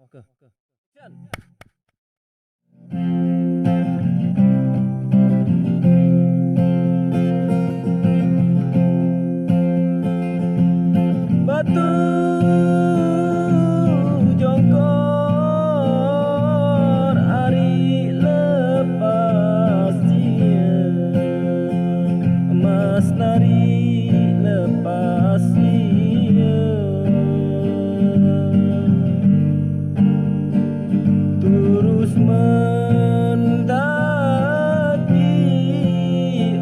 Batu jongkor hari lepas dia, emas nari lepas dia, terus mendaki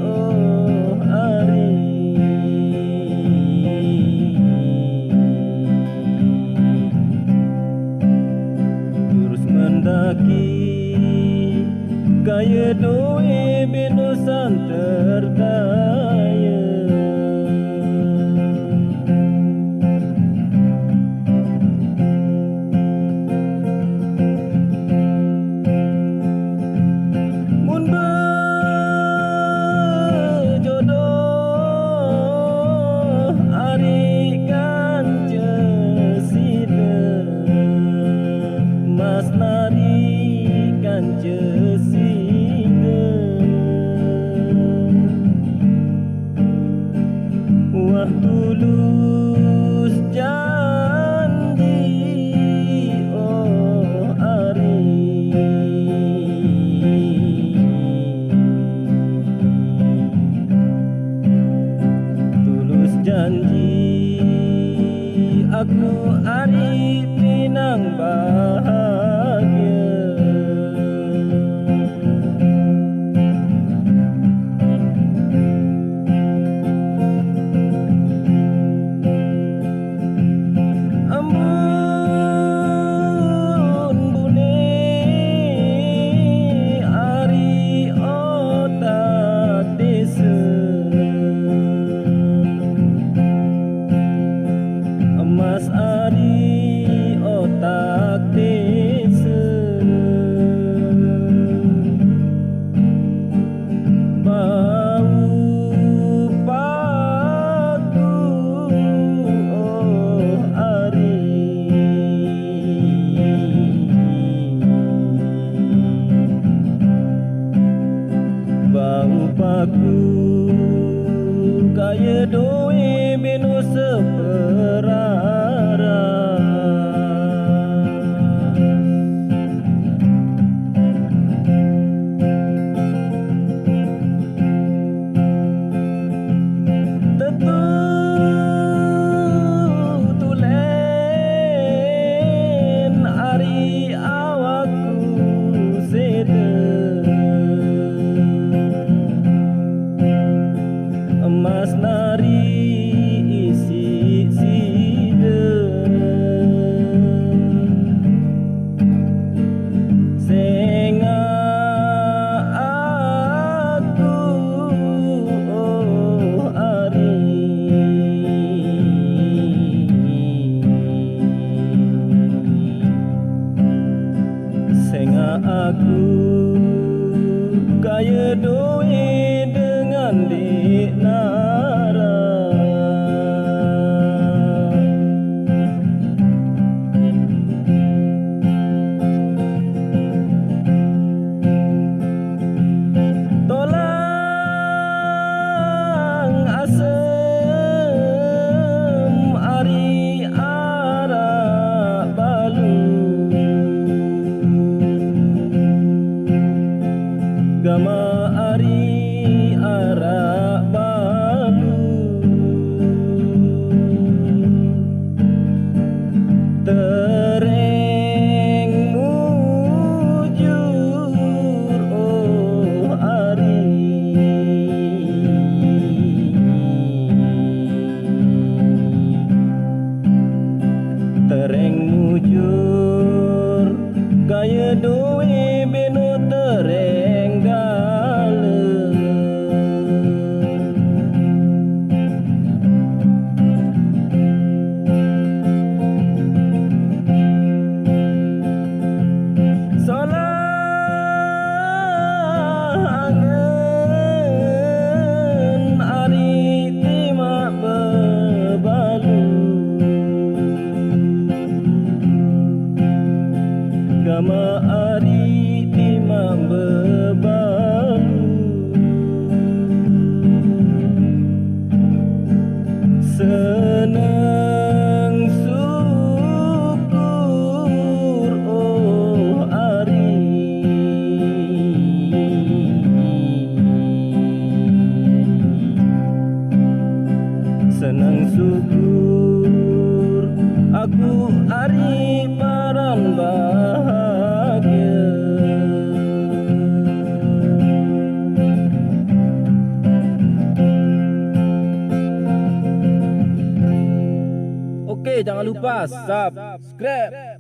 oh hari. Gaya doi benusan terdaya, mun berjodoh ari ganja sida, mas nari ganja sida, wah tulus janji oh ari. Tulus janji aku ari pinang bahagia. Ambun bune ari otak desa, emas ari otak desa, bau paku oh ari. Bau paku kaya doi benu seperaras, tentu tulen ari awakku seda, emas nari isi sida, senga aku oh ari. Senga aku kaya doi dengan Dik Nara, tolang asem ari arak balu, gama ari arak balu, Gama ari timang bebalu senang syukur oh ari senang syukur aku ari paran bahagia. Oke, jangan lupa subscribe.